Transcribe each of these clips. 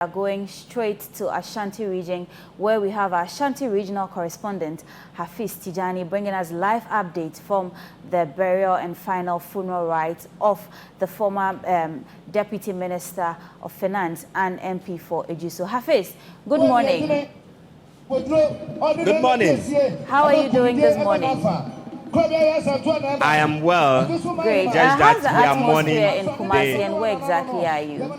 are going straight to Ashanti region, where we have our Ashanti regional correspondent Hafiz Tijani bringing us live updates from the burial and final funeral rites of the former Deputy Minister of Finance and MP for Ejisu. Hafiz, good morning. Good morning. How are you doing this morning? I am well. Great. Just how's that the we are atmosphere mourning in Kumasi and where exactly are you?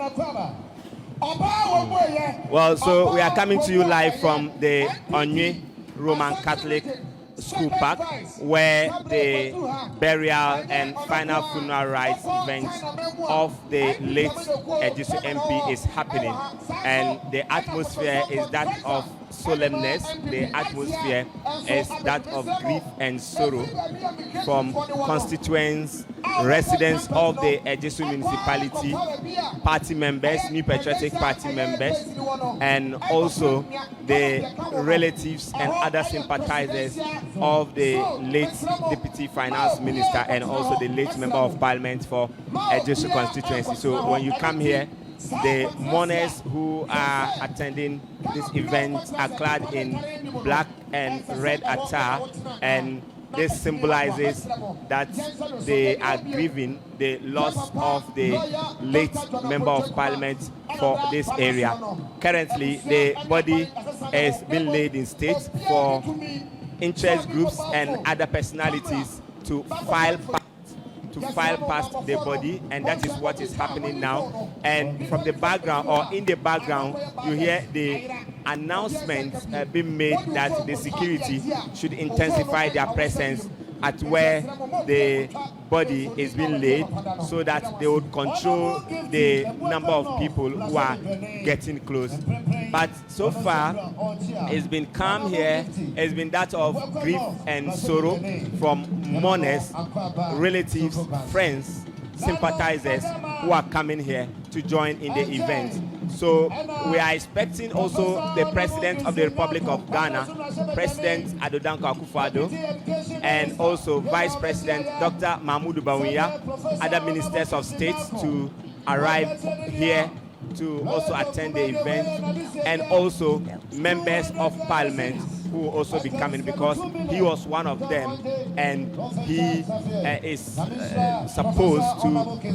Well, so we are coming to you live from the Onye Roman Catholic School Park, where the burial and final funeral rites event of the late Ejisu MP is happening. And the atmosphere is that of solemnness. The atmosphere is that of grief and sorrow from constituents, residents of the Ejisu municipality, party members, New Patriotic Party members, and also the relatives and other sympathizers of the late Deputy Finance Minister and also the late Member of Parliament for Ejisu constituency. So when you come here, the mourners who are attending this event are clad in black and red attire, and this symbolizes that they are grieving the loss of the late Member of Parliament for this area. Currently, the body is being laid in state for interest groups and other personalities to file past the body, and that is what is happening now. And from the background, or in the background, you hear the announcement being made that the security should intensify their presence at where the body is being laid, so that they would control the number of people who are getting close. But so far, it's been calm here. It's been that of grief and sorrow from mourners, relatives, friends, sympathizers who are coming here to join in the event. So we are expecting also the President of the Republic of Ghana, President Adodanko Akufo-Addo, and also Vice President Dr. Mahmoud Bawumia, other ministers of state to arrive here to also attend the event, and also members of Parliament who will also be coming, because he was one of them, and he is supposed to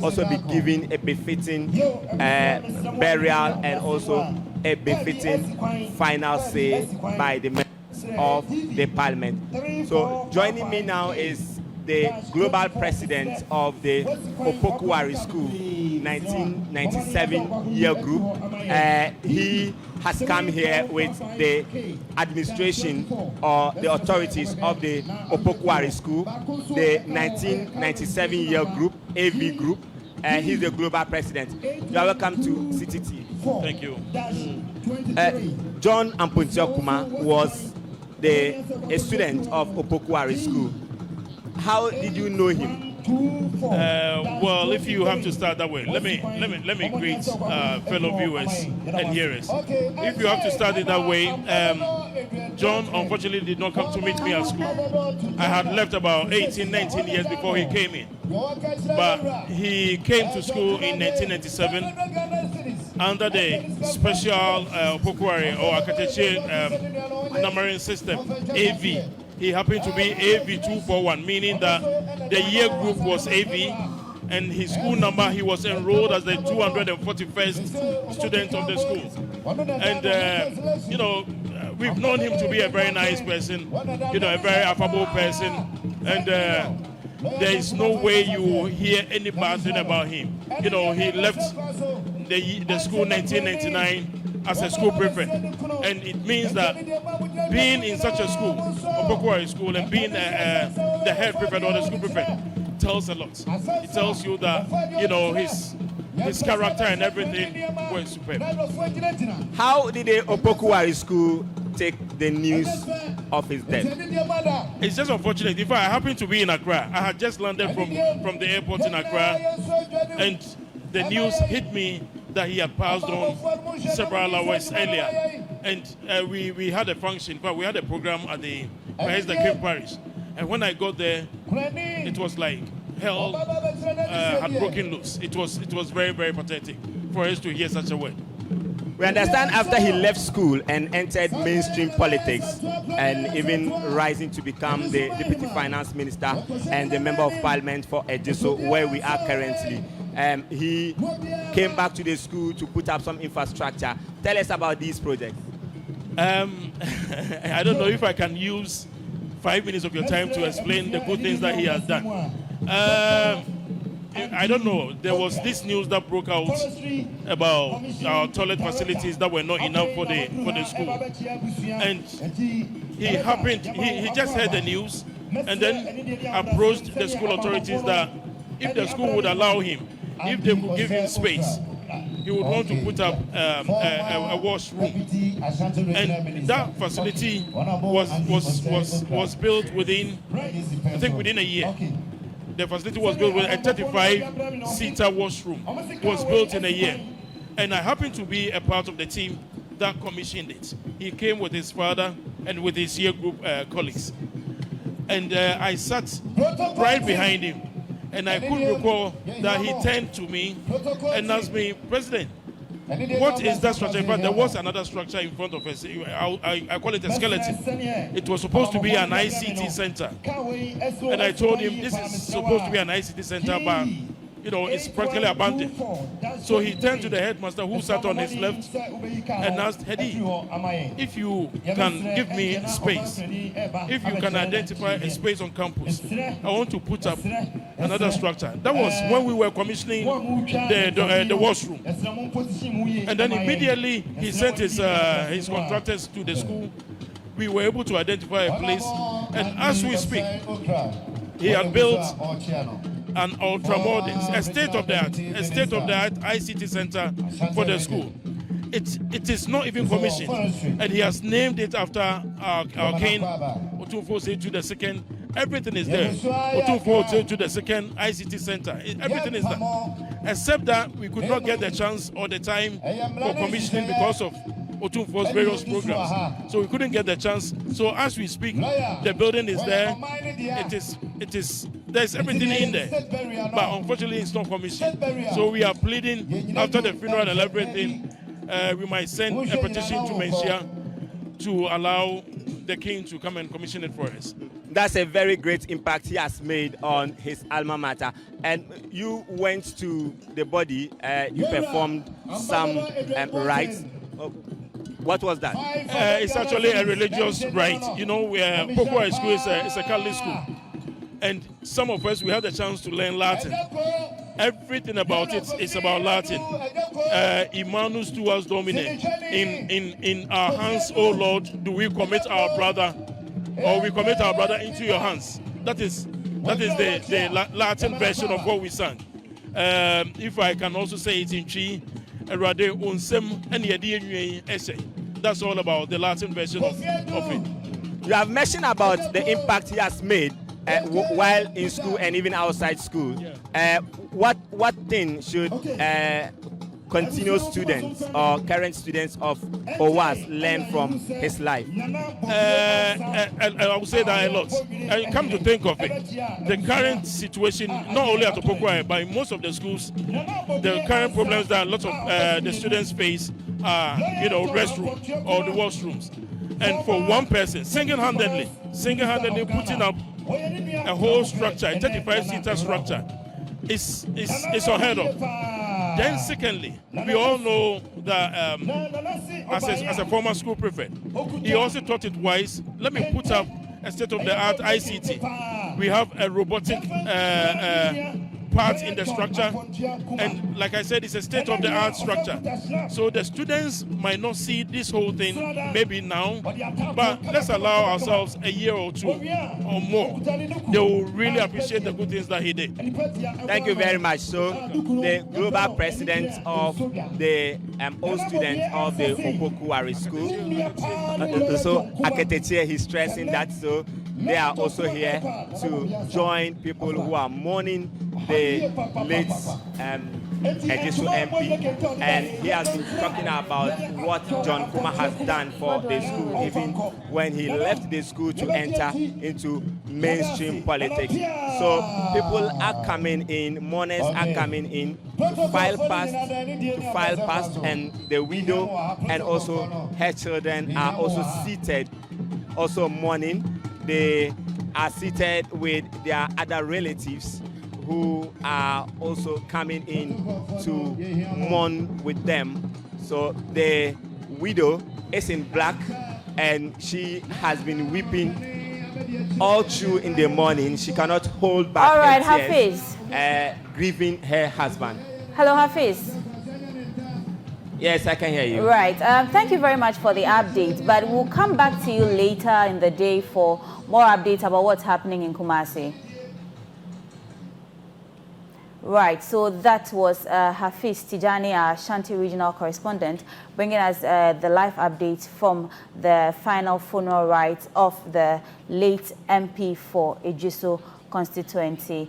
also be given a befitting burial and also a befitting final say by the members of the Parliament. So joining me now is the global president of the Opokuwari School 1997 year group. He has come here with the administration or the authorities of the Opokuwari School, the 1997 year group, AV group. He's the global president. You are welcome to Citi. Thank you. John Kumah was a student of Opokuwari School. How did you know him? Well, if you have to start that way, let me greet fellow viewers and hearers. If you have to start it that way, John unfortunately did not come to meet me at school. I had left about 18, 19 years before he came in. But he came to school in 1997 under the special Opokuwari or Akateche numbering system, AV. He happened to be AV241, meaning that the year group was AV, and his school number, he was enrolled as the 241st student of the school. And, you know, we've known him to be a very nice person, you know, a very affable person, and there is no way you will hear any bad thing about him. You know, he left the school 1999 as a school prefect, and it means that being in such a school, Opokuwari School, and being the head prefect or the school prefect tells a lot. It tells you that, you know, his character and everything was superb. How did the Opokuwari School take the news of his death? It's just unfortunate. In fact, I happened to be in Accra. I had just landed from the airport in Accra, and the news hit me that he had passed on several hours earlier. And we had a function, but we had a program at the King Parish. And when I got there, it was like hell had broken loose. It was very, very pathetic for us to hear such a word. We understand after he left school and entered mainstream politics and even rising to become the Deputy Finance Minister and the Member of Parliament for Ediso, where we are currently. He came back to the school to put up some infrastructure. Tell us about these projects. I don't know if I can use 5 minutes of your time to explain the good things that he has done. I don't know. There was this news that broke out about our toilet facilities that were not enough for the school, and he just heard the news and then approached the school authorities that if the school would allow him, if they could give him space, he would want to put up a washroom, and that facility was built within, I think, within a year. The facility was built with a 35-seater washroom. Was built in a year, and I happened to be a part of the team that commissioned it. He came with his father and with his year group colleagues, and I sat right behind him. And I could recall that he turned to me and asked me, President, what is that structure? In fact, there was another structure in front of us. I call it a skeleton. It was supposed to be an ICT center. And I told him, this is supposed to be an ICT center, but it's practically abandoned. So he turned to the headmaster who sat on his left and asked, Hedi, if you can give me space, if you can identify a space on campus, I want to put up another structure. That was when we were commissioning the washroom. And then immediately he sent his contractors to the school. We were able to identify a place, and as we speak, he had built an ultra-modern, a state-of-the-art ICT center for the school. It is not even commissioned, and he has named it after our king, Otumfuo Osei II. Everything is there. Otumfuo Osei II ICT center. Everything is there, except that we could not get the chance or the time for commissioning because of Otumfuo's various programs. So we couldn't get the chance. So as we speak, the building is there. There's everything in there. But unfortunately, it's not commissioned. So we are pleading after the funeral and everything, we might send a petition to Mensia to allow the king to come and commission it for us. That's a very great impact he has made on his alma mater. And you went to the body, you performed some rites. What was that? It's actually a religious rite. Poko High School is a Catholic school. And some of us, we had the chance to learn Latin. Everything about it is about Latin. Immanus tuas Domine. In our hands, O Lord, do we commit our brother, or we commit our brother into your hands. That is the Latin version of what we sang. If I can also say it in Chi, that's all about the Latin version of it. You have mentioned about the impact he has made while in school and even outside school. Yeah. What thing should continuous students or current students of OWAS learn from his life? I would say that a lot. And come to think of it, the current situation, not only at Opokwai, but in most of the schools, the current problems that lots of the students face are, restrooms or the washrooms. And for one person, single-handedly putting up a whole structure, a 35-seater structure, is unheard of. Then secondly, we all know that as a former school prefect, he also thought it wise, let me put up a state-of-the-art ICT. We have a robotic part in the structure, and like I said, it's a state-of-the-art structure. So the students might not see this whole thing maybe now, but let's allow ourselves a year or two or more. They will really appreciate the good things that he did. Thank you very much. So the global president of the old students of the Opokwari school, so Aketeche, he's stressing that, so they are also here to join people who are mourning the late Ejisu MP, and he has been talking about what John Kumah has done for the school, even when he left the school to enter into mainstream politics. So people are coming in, mourners are coming in to file past, and the widow and also her children are also seated, also mourning. They are seated with their other relatives who are also coming in to mourn with them. So the widow is in black, and she has been weeping all through in the morning. She cannot hold back All right, her tears, Hafiz. grieving her husband. Hello, Hafiz. Yes, I can hear you. Right. Thank you very much for the update, but we'll come back to you later in the day for more updates about what's happening in Kumasi. Right, so that was Hafiz Tijani, our Ashanti regional correspondent, bringing us the live updates from the final funeral rites of the late MP for Ejisu constituency